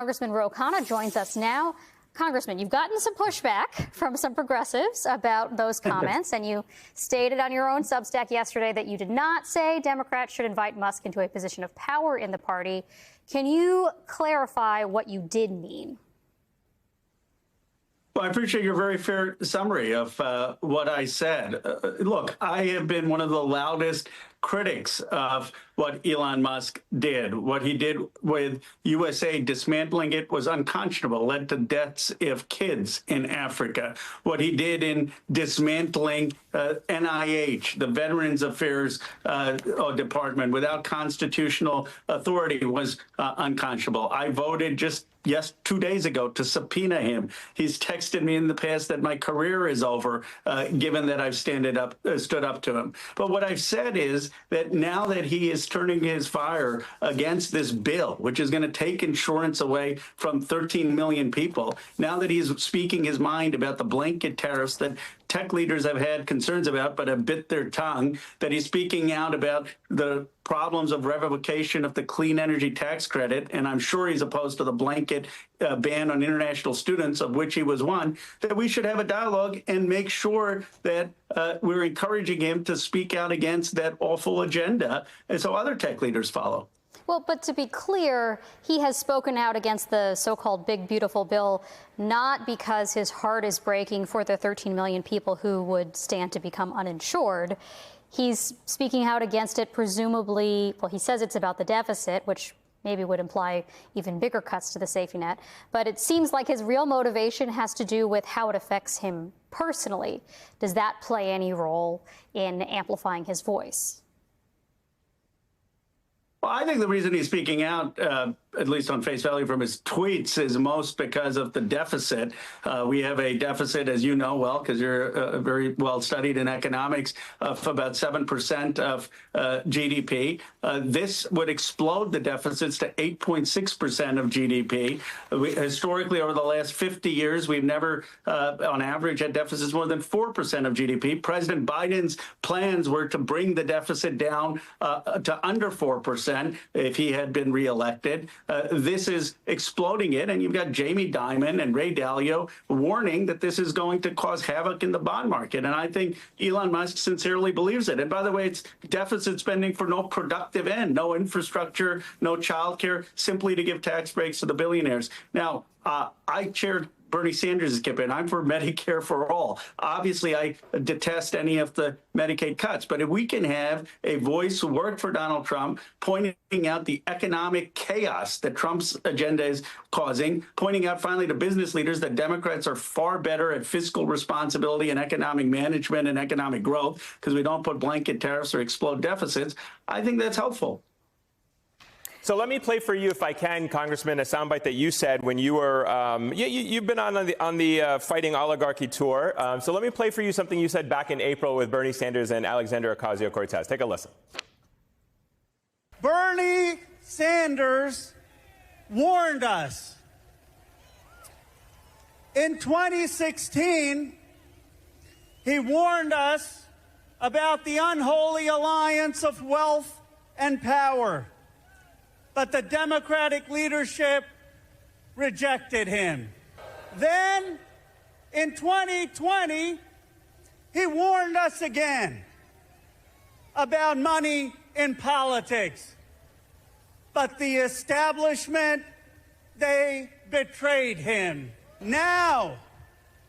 Congressman Ro Khanna joins us now. Congressman, you've gotten some pushback from some progressives about those comments, and you stated on your own Substack yesterday that you did not say Democrats should invite Musk into a position of power in the party. Can you clarify what you did mean? Well, I appreciate your very fair summary of what I said. Look, I have been one of the loudest critics of what Elon Musk did. What he did with USA, dismantling it, was unconscionable, led to deaths of kids in Africa. What he did in dismantling NIH, the Veterans Affairs Department, without constitutional authority, was unconscionable. I voted just 2 days ago to subpoena him. He's texted me in the past that my career is over, given that I've stood up to him. But what I've said is that now that he is turning his fire against this bill, which is going to take insurance away from 13 million people, now that he's speaking his mind about the blanket tariffs that tech leaders have had concerns about but have bit their tongue, that he's speaking out about the problems of revocation of the clean energy tax credit, and I'm sure he's opposed to the blanket ban on international students, of which he was one, that we should have a dialogue and make sure that we're encouraging him to speak out against that awful agenda, and so other tech leaders follow. Well, but to be clear, he has spoken out against the so-called big, beautiful bill, not because his heart is breaking for the 13 million people who would stand to become uninsured. He's speaking out against it, presumably, well, he says it's about the deficit, which maybe would imply even bigger cuts to the safety net. But it seems like his real motivation has to do with how it affects him personally. Does that play any role in amplifying his voice? Well, I think the reason he's speaking out, at least on face value from his tweets, is most because of the deficit. We have a deficit, as you know well, because you're very well studied in economics, of about 7% of GDP. This would explode the deficits to 8.6% of GDP. Historically, over the last 50 years, we've never, on average, had deficits more than 4% of GDP. President Biden's plans were to bring the deficit down to under 4% if he had been reelected. This is exploding it, and you've got Jamie Dimon and Ray Dalio warning that this is going to cause havoc in the bond market. And I think Elon Musk sincerely believes it. And by the way, it's deficit spending for no productive end, no infrastructure, no child care, simply to give tax breaks to the billionaires. Now, I chaired Bernie Sanders' campaign. I'm for Medicare for all. Obviously, I detest any of the Medicaid cuts. But if we can have a voice who worked for Donald Trump, pointing out the economic chaos that Trump's agenda is causing, pointing out finally to business leaders that Democrats are far better at fiscal responsibility and economic management and economic growth because we don't put blanket tariffs or explode deficits, I think that's helpful. So let me play for you, if I can, Congressman, a soundbite that you said when you were you've been on the Fighting Oligarchy tour. So let me play for you something you said back in April with Bernie Sanders and Alexandria Ocasio-Cortez. Take a listen. Bernie Sanders warned us. In 2016, he warned us about the unholy alliance of wealth and power. But the Democratic leadership rejected him. Then, in 2020, he warned us again about money in politics. But the establishment, they betrayed him. Now,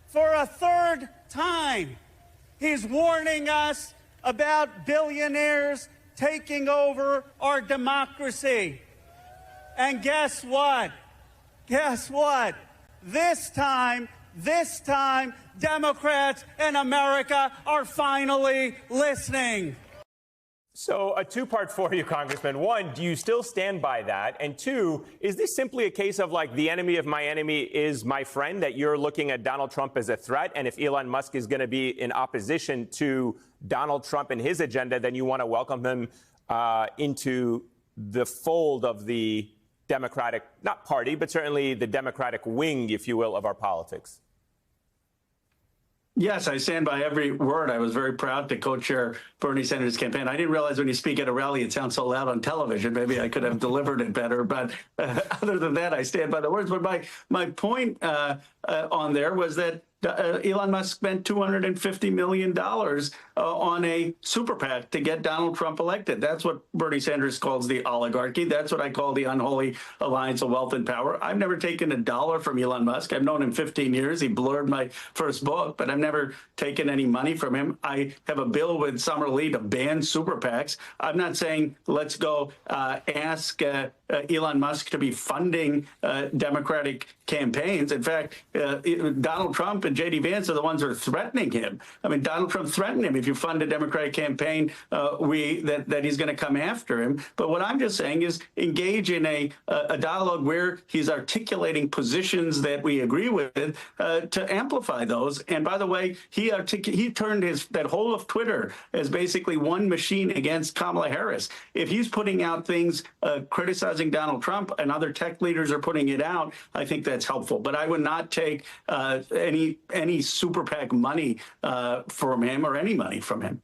for a third time, he's warning us about billionaires taking over our democracy. And guess what? Guess what? This time, Democrats in America are finally listening. So a two-part for you, Congressman. One, do you still stand by that? And two, is this simply a case of like the enemy of my enemy is my friend, that you're looking at Donald Trump as a threat? And if Elon Musk is going to be in opposition to Donald Trump and his agenda, then you want to welcome him into the fold of the Democratic, not party, but certainly the Democratic wing, if you will, of our politics? Yes, I stand by every word. I was very proud to co-chair Bernie Sanders' campaign. I didn't realize when you speak at a rally, it sounds so loud on television. Maybe I could have delivered it better. But other than that, I stand by the words. But my point on there was that Elon Musk spent $250 million on a super PAC to get Donald Trump elected. That's what Bernie Sanders calls the oligarchy. That's what I call the unholy alliance of wealth and power. I've never taken a dollar from Elon Musk. I've known him 15 years. He blurred my first book, but I've never taken any money from him. I have a bill with Summer Lee to ban super PACs. I'm not saying let's go ask Elon Musk to be funding Democratic campaigns. In fact, Donald Trump and J.D. Vance are the ones who are threatening him. I mean, Donald Trump threatened him. If you fund a Democratic campaign, that he's going to come after him. But what I'm just saying is engage in a dialogue where he's articulating positions that we agree with to amplify those. And by the way, he turned that whole of Twitter as basically one machine against Kamala Harris. If he's putting out things criticizing Donald Trump and other tech leaders are putting it out, I think that's helpful. But I would not take any super PAC money from him or any money from him.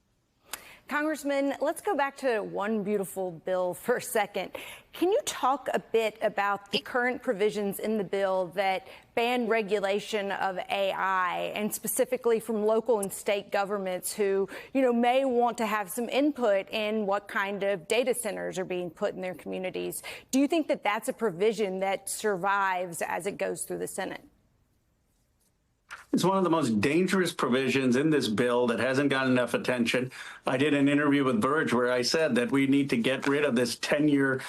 Congressman, let's go back to One Beautiful Bill for a second. Can you talk a bit about the current provisions in the bill that ban regulation of AI, and specifically from local and state governments who, may want to have some input in what kind of data centers are being put in their communities? Do you think that that's a provision that survives as it goes through the Senate? It's one of the most dangerous provisions in this bill that hasn't gotten enough attention. I did an interview with Verge where I said that we need to get rid of this 10-year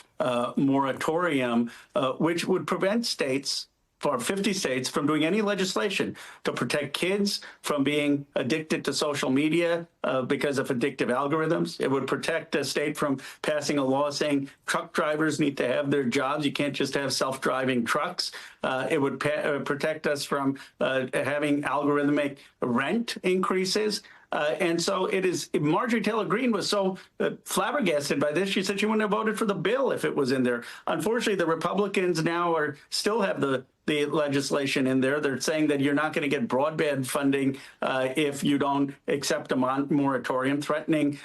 moratorium, which would prevent states, for 50 states, from doing any legislation to protect kids from being addicted to social media because of addictive algorithms. It would protect a state from passing a law saying truck drivers need to have their jobs. You can't just have self-driving trucks. It would protect us from having algorithmic rent increases. And so it is. Marjorie Taylor Greene was so flabbergasted by this. She said she wouldn't have voted for the bill if it was in there. Unfortunately, the Republicans now still have the legislation in there. They're saying that you're not going to get broadband funding if you don't accept a moratorium, threatening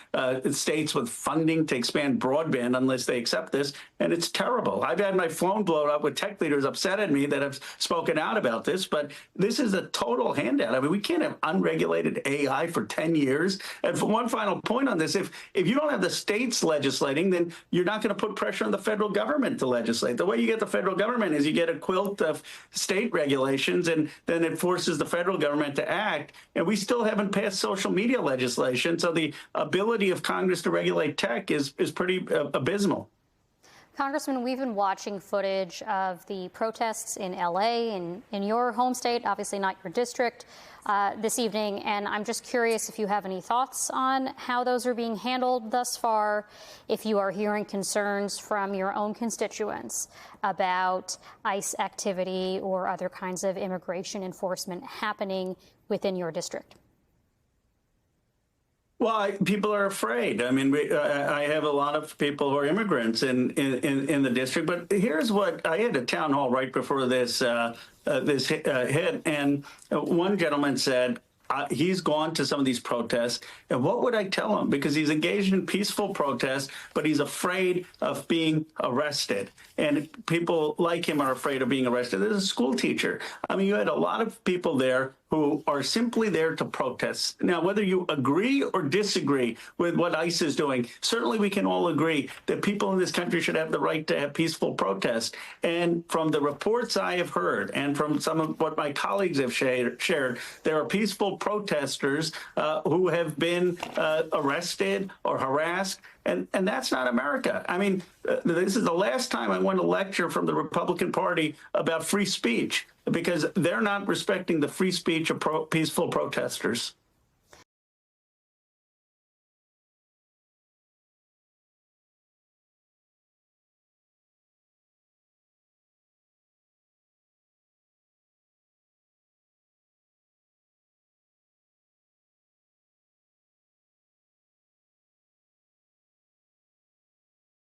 states with funding to expand broadband unless they accept this. And it's terrible. I've had my phone blown up with tech leaders upset at me that have spoken out about this, but this is a total handout. I mean, we can't have unregulated AI for 10 years. And for one final point on this, if you don't have the states legislating, then you're not going to put pressure on the federal government to legislate. The way you get the federal government is you get a quilt of state regulations, and then it forces the federal government to act. And we still haven't passed social media legislation. So the ability of Congress to regulate tech is pretty abysmal. Congressman, we've been watching footage of the protests in L.A. and in your home state, obviously not your district, this evening. And I'm just curious if you have any thoughts on how those are being handled thus far, if you are hearing concerns from your own constituents about ICE activity or other kinds of immigration enforcement happening within your district. Well, people are afraid. I mean, I have a lot of people who are immigrants in the district. But here's what I had a town hall right before this hit, and one gentleman said he's gone to some of these protests, and what would I tell him? Because he's engaged in peaceful protests, but he's afraid of being arrested. And people like him are afraid of being arrested. There's a school teacher. I mean, you had a lot of people there who are simply there to protest. Now, whether you agree or disagree with what ICE is doing, certainly we can all agree that people in this country should have the right to have peaceful protests. And from the reports I have heard and from some of what my colleagues have shared, there are peaceful protesters who have been arrested or harassed. And that's not America. I mean, this is the last time I want to lecture from the Republican Party about free speech, because they're not respecting the free speech of peaceful protesters.